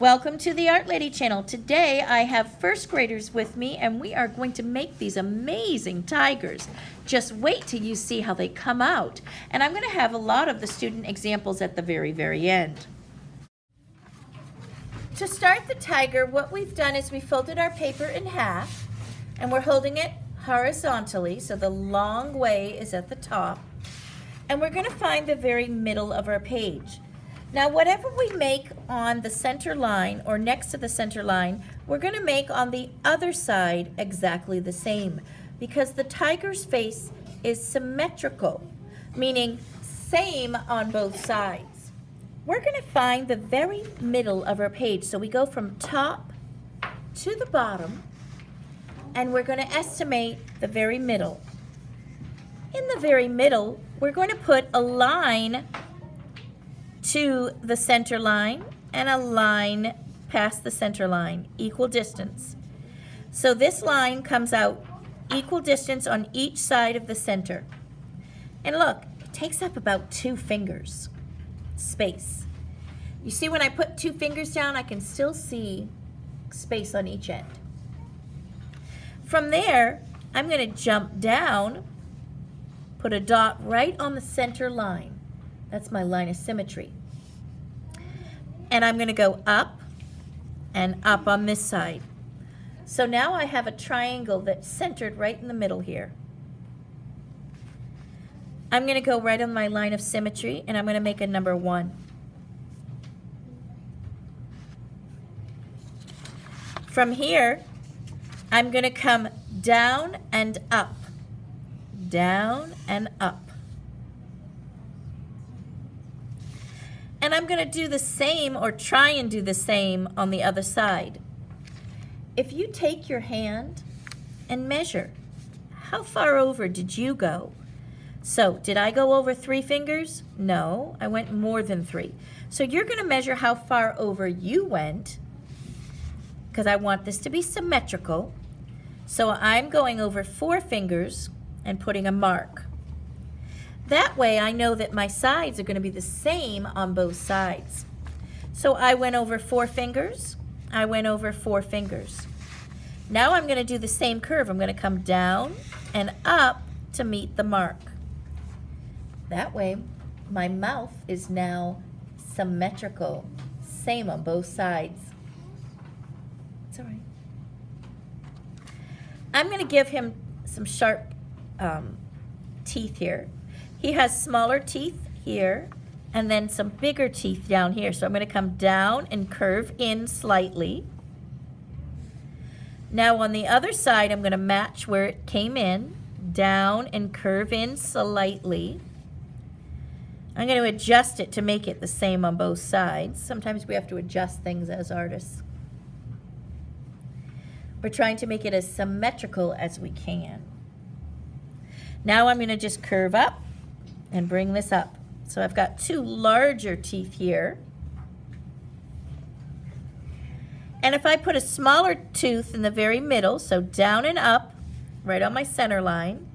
Welcome to the Art Lady channel. Today I have first graders with me and we are going to make these amazing tigers. Just wait till you see how they come out. And I'm going to have a lot of the student examples at the very end. To start the tiger, what we've done is we folded our paper in half and we're holding it horizontally, so the long way is at the top. And we're going to find the very middle of our page. Now, whatever we make on the center line or next to the center line, we're going to make on the other side exactly the same, because the tiger's face is symmetrical, meaning same on both sides. We're going to find the very middle of our page. So we go from top to the bottom, and we're going to estimate the very middle. In the very middle, we're going to put a line to the center line and a line past the center line, equal distance. So this line comes out equal distance on each side of the center. And look, it takes up about 2 fingers space. You see, when I put 2 fingers down, I can still see space on each end. From there, I'm going to jump down, put a dot right on the center line. That's my line of symmetry. And I'm going to go up and up on this side. So now I have a triangle that's centered right in the middle here. I'm going to go right on my line of symmetry and I'm going to make a number 1. From here, I'm going to come down and up, down and up. And I'm going to do the same, or try and do the same, on the other side. If you take your hand and measure, how far over did you go? So, did I go over 3 fingers? No, I went more than 3. So you're going to measure how far over you went, because I want this to be symmetrical. So I'm going over 4 fingers and putting a mark. That way I know that my sides are going to be the same on both sides. So I went over 4 fingers, I went over 4 fingers. Now I'm going to do the same curve. I'm going to come down and up to meet the mark. That way my mouth is now symmetrical, same on both sides. It's all right. I'm going to give him some sharp teeth here. He has smaller teeth here and then some bigger teeth down here. So I'm going to come down and curve in slightly. Now on the other side, I'm going to match where it came in, down and curve in slightly. I'm going to adjust it to make it the same on both sides. Sometimes we have to adjust things as artists. We're trying to make it as symmetrical as we can. Now I'm going to just curve up and bring this up. So I've got 2 larger teeth here. And if I put a smaller tooth in the very middle, so down and up, right on my center line.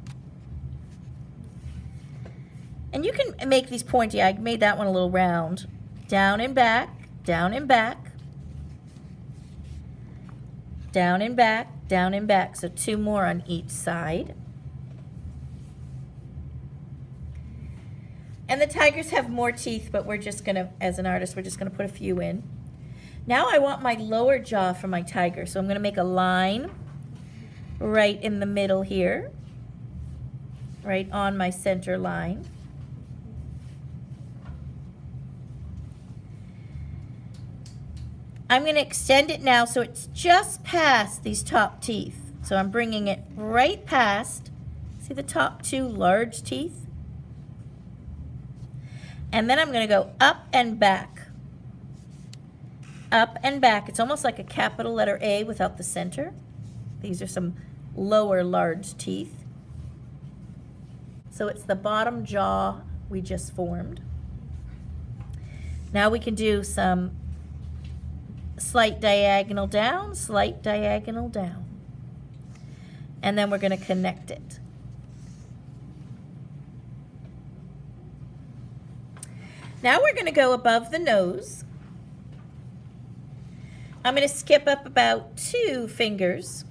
And you can make these pointy. I made that one a little round. Down and back, down and back. Down and back, down and back. So 2 more on each side. And the tigers have more teeth, but we're just gonna, as an artist, we're just gonna put a few in. Now I want my lower jaw for my tiger, so I'm gonna make a line right in the middle here, right on my center line. I'm gonna extend it now so it's just past these top teeth. So I'm bringing it right past, see the top 2 large teeth? And then I'm going to go up and back. Up and back. It's almost like a capital letter A without the center. These are some lower large teeth. So it's the bottom jaw we just formed. Now we can do some slight diagonal down, slight diagonal down. And then we're going to connect it. Now we're going to go above the nose I'm going to skip up about 2 fingers.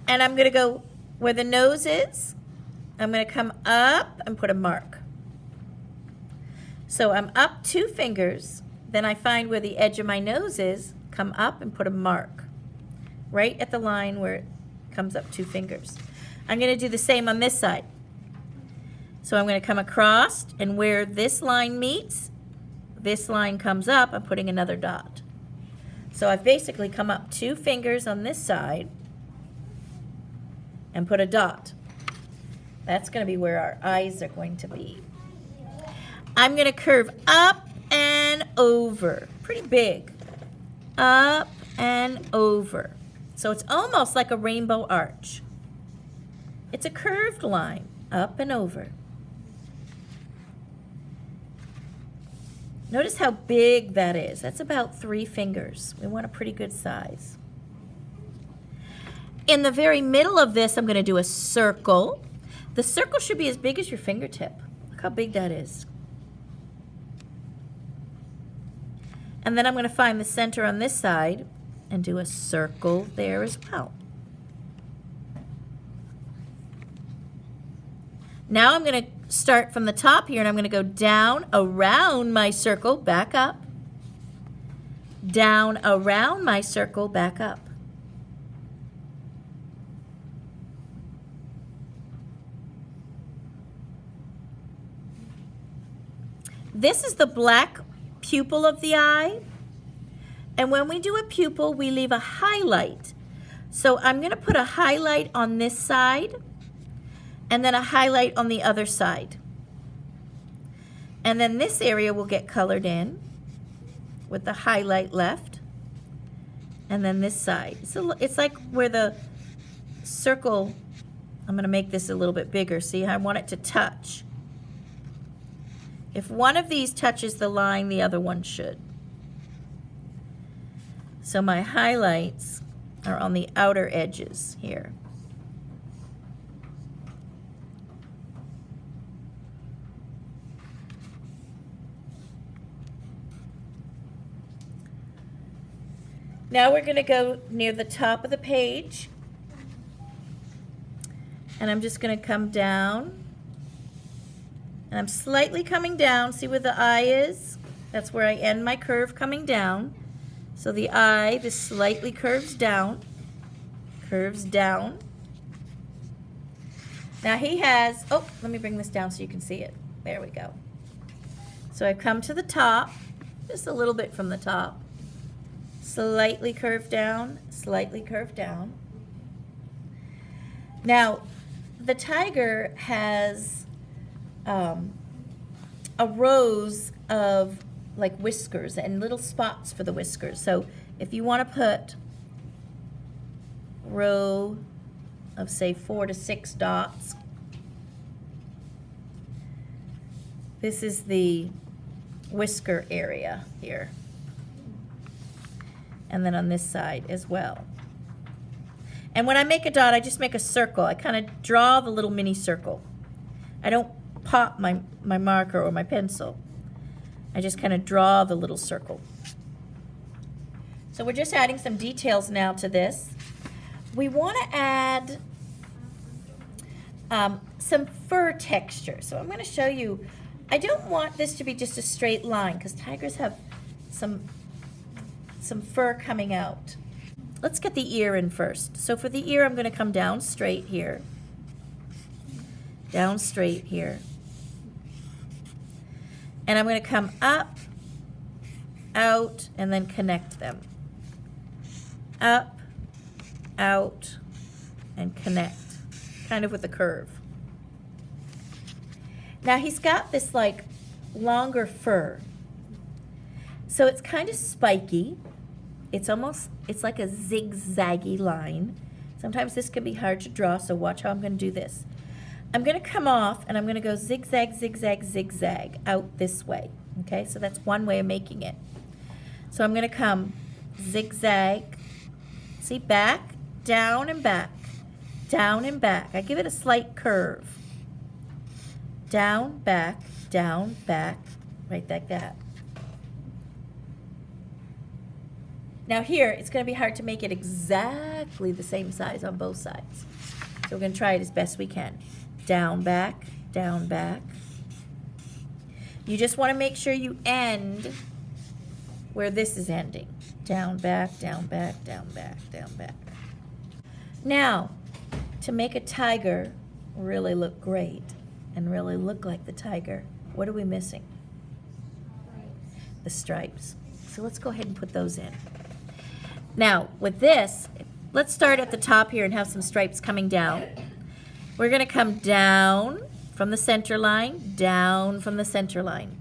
And I'm going to go where the nose is. I'm going to come up and put a mark. So I'm up 2 fingers. Then I find where the edge of my nose is, come up and put a mark. Right at the line where it comes up 2 fingers. I'm going to do the same on this side. So I'm going to come across, and where this line meets, this line comes up, I'm putting another dot. So I've basically come up 2 fingers on this side and put a dot. That's going to be where our eyes are going to be. I'm going to curve up and over, pretty big, up and over. So it's almost like a rainbow arch. It's a curved line, up and over. Notice how big that is. That's about 3 fingers. We want a pretty good size. In the very middle of this, I'm going to do a circle. The circle should be as big as your fingertip. Look how big that is. And then I'm going to find the center on this side and do a circle there as well. Now I'm going to start from the top here, and I'm going to go down around my circle, back up. Down around my circle, back up. This is the black pupil of the eye. And when we do a pupil, we leave a highlight. So I'm going to put a highlight on this side and then a highlight on the other side. And then this area will get colored in with the highlight left. And then this side. So it's like where the circle, I'm going to make this a little bit bigger. See, I want it to touch. If one of these touches the line, the other one should. So my highlights are on the outer edges here. Now we're going to go near the top of the page. And I'm just going to come down. And I'm slightly coming down. See where the eye is? That's where I end my curve coming down. So the eye, this slightly curves down. Curves down. Now he has, oh, let me bring this down so you can see it. There we go. So I come to the top, just a little bit from the top. Slightly curved down, slightly curved down. Now, the tiger has a rows of like whiskers and little spots for the whiskers. So if you want to put a row of say 4 to 6 dots, this is the whisker area here. And then on this side as well. And when I make a dot, I just make a circle. I kind of draw the little mini circle. I don't pop my marker or my pencil. I just kind of draw the little circle. So we're just adding some details now to this. We want to add some fur texture. So I'm going to show you, I don't want this to be just a straight line because tigers have some fur coming out. Let's get the ear in first. So for the ear, I'm going to come down straight here. Down straight here. And I'm going to come up, out, and then connect them. Up, out, and connect. Kind of with a curve. Now he's got this like longer fur. So it's kind of spiky. It's like a zigzaggy line. Sometimes this can be hard to draw, so watch how I'm going to do this. I'm going to come off and I'm going to go zigzag, zigzag, zigzag out this way. Okay, so that's one way of making it. So I'm going to come zigzag, see, back, down and back, down and back. I give it a slight curve. Down, back, right like that. Now here, it's going to be hard to make it exactly the same size on both sides. So we're going to try it as best we can. Down, back, down, back. You just want to make sure you end where this is ending. Down, back, down, back, down, back, down, back. Now, to make a tiger really look great and really look like the tiger, what are we missing? The stripes. So let's go ahead and put those in. Now, with this, let's start at the top here and have some stripes coming down. We're going to come down from the center line, down from the center line.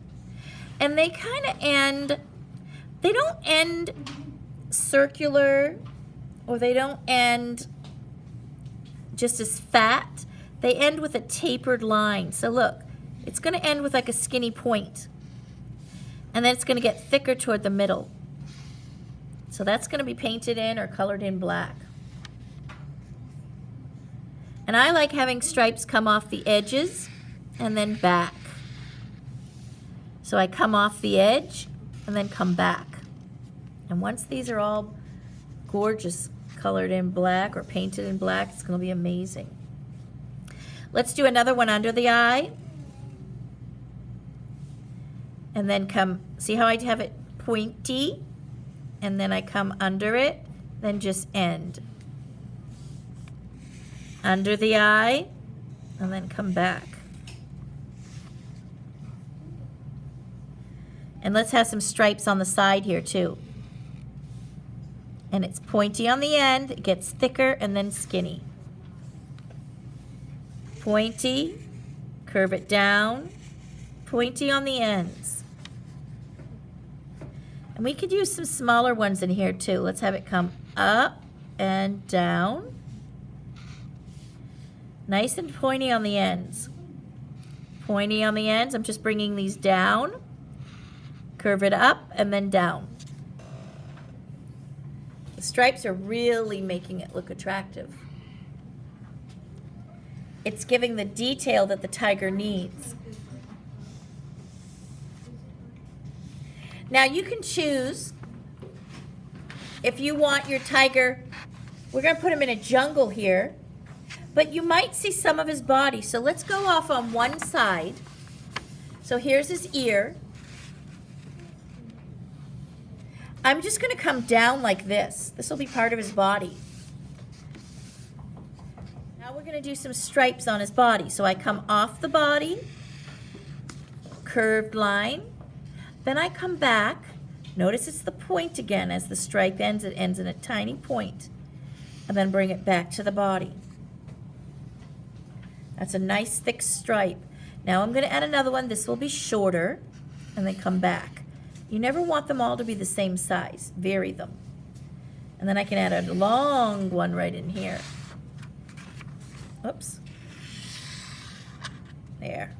And they kind of end, they don't end circular, or they don't end just as fat. They end with a tapered line. So look, it's going to end with like a skinny point. And then it's going to get thicker toward the middle. So that's going to be painted in or colored in black. And I like having stripes come off the edges and then back. So I come off the edge and then come back. And once these are all gorgeous colored in black or painted in black, it's going to be amazing. Let's do another one under the eye. And then come, see how I have it pointy? And then I come under it, then just end. Under the eye, and then come back. And let's have some stripes on the side here too. And it's pointy on the end, it gets thicker and then skinny. Pointy, curve it down, pointy on the ends. And we could use some smaller ones in here too. Let's have it come up and down. Nice and pointy on the ends. Pointy on the ends. I'm just bringing these down. Curve it up and then down. The stripes are really making it look attractive. It's giving the detail that the tiger needs. Now you can choose if you want your tiger, we're going to put him in a jungle here, but you might see some of his body. So let's go off on one side. So here's his ear. I'm just going to come down like this. This will be part of his body. Now we're going to do some stripes on his body. So I come off the body, curved line. Then I come back. Notice it's the point again. As the stripe ends, it ends in a tiny point. And then bring it back to the body. That's a nice thick stripe. Now I'm going to add another one. This will be shorter. And then come back. You never want them all to be the same size. Vary them. And then I can add a long one right in here. Oops. There.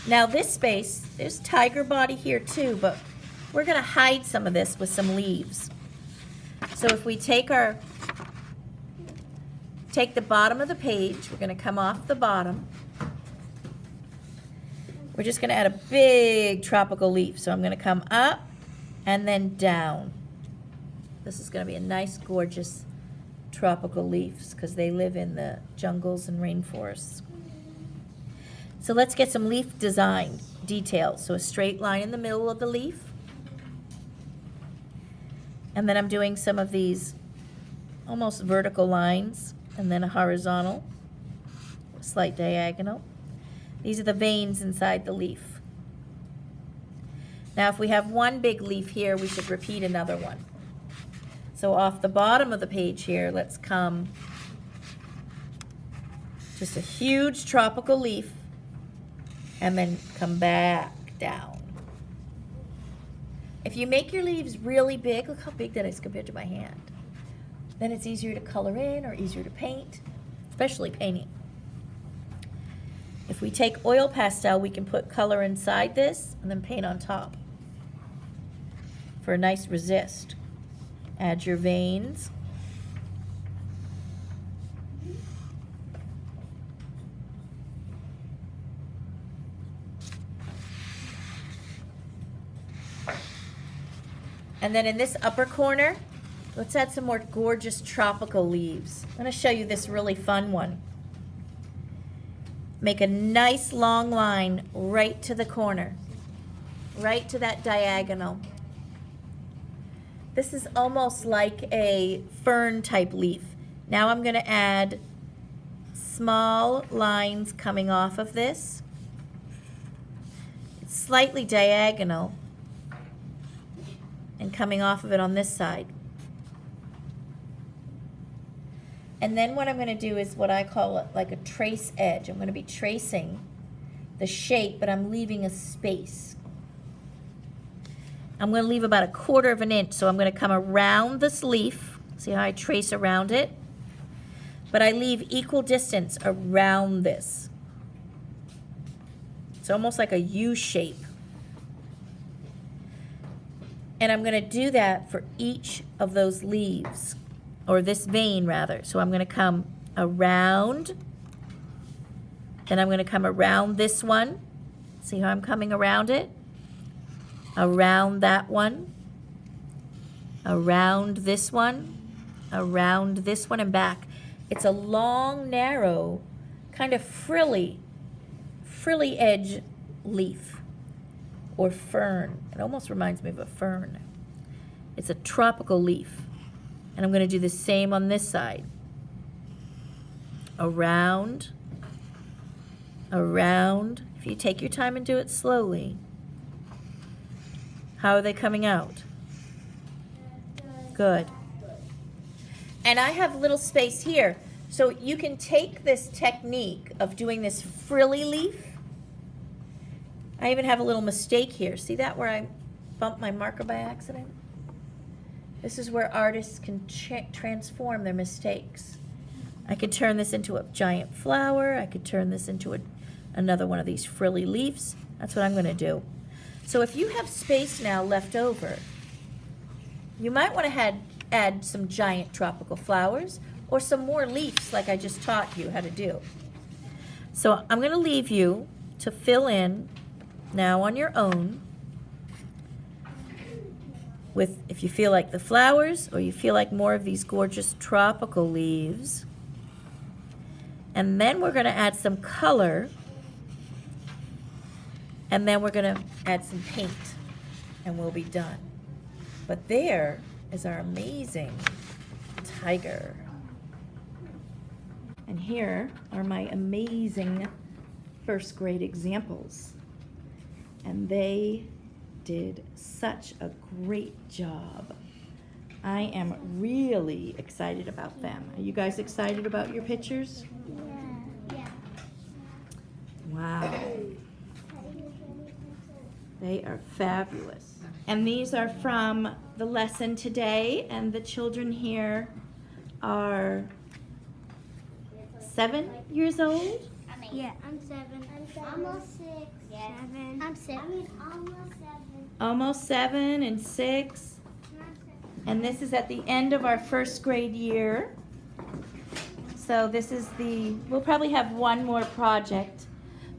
Now this space, there's tiger body here too, but we're going to hide some of this with some leaves. So if we take the bottom of the page, we're going to come off the bottom. We're just going to add a big tropical leaf. So I'm going to come up and then down. This is going to be a nice, gorgeous tropical leaves because they live in the jungles and rainforests. So let's get some leaf design details. So a straight line in the middle of the leaf. And then I'm doing some of these almost vertical lines and then a horizontal, a slight diagonal. These are the veins inside the leaf. Now if we have one big leaf here, we should repeat another one. So off the bottom of the page here, let's come just a huge tropical leaf and then come back down. If you make your leaves really big, look how big that is compared to my hand. Then it's easier to color in or easier to paint, especially painting. If we take oil pastel, we can put color inside this and then paint on top for a nice resist. Add your veins. And then in this upper corner, let's add some more gorgeous tropical leaves. I'm going to show you this really fun one. Make a nice long line right to the corner, right to that diagonal. This is almost like a fern type leaf. Now I'm going to add small lines coming off of this. It's slightly diagonal and coming off of it on this side. And then what I'm going to do is what I call like a trace edge. I'm going to be tracing the shape, but I'm leaving a space. I'm going to leave about 1/4 of an inch, so I'm going to come around this leaf. See how I trace around it? But I leave equal distance around this. It's almost like a U shape. And I'm going to do that for each of those leaves, or this vein rather. So I'm going to come around, then I'm going to come around this one. See how I'm coming around it? Around that one, around this one, around this one, and back. It's a long, narrow, kind of frilly edge leaf or fern. It almost reminds me of a fern. It's a tropical leaf. And I'm going to do the same on this side. Around, around. If you take your time and do it slowly. How are they coming out? Good. And I have little space here. So you can take this technique of doing this frilly leaf. I even have a little mistake here. See that where I bumped my marker by accident? This is where artists can transform their mistakes. I could turn this into a giant flower. I could turn this into another one of these frilly leaves. That's what I'm going to do. So if you have space now left over, you might want to add some giant tropical flowers or some more leaves like I just taught you how to do. So I'm going to leave you to fill in now on your own with, if you feel like the flowers or you feel like more of these gorgeous tropical leaves. And then we're going to add some color, and then we're going to add some paint, and we'll be done. But there is our amazing tiger. And here are my amazing first grade examples. And they did such a great job. I am really excited about them. Are you guys excited about your pictures? Yeah. Wow. They are fabulous. And these are from the lesson today, and the children here are 7 years old. Yeah, I'm 7. Almost 6. Yeah. 7. I'm 6. Almost 7. Almost 7 and 6. And this is at the end of our first grade year. So this is we'll probably have one more project,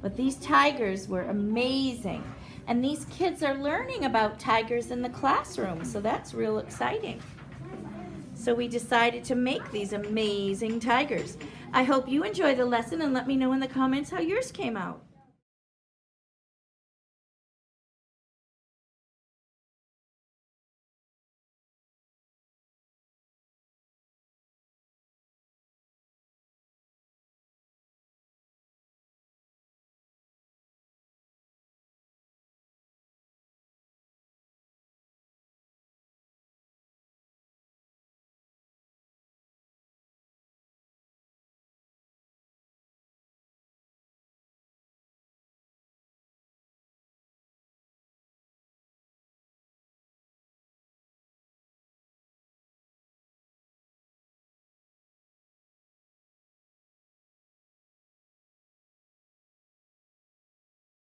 but these tigers were amazing. And these kids are learning about tigers in the classroom, so that's real exciting. So we decided to make these amazing tigers. I hope you enjoy the lesson and let me know in the comments how yours came out.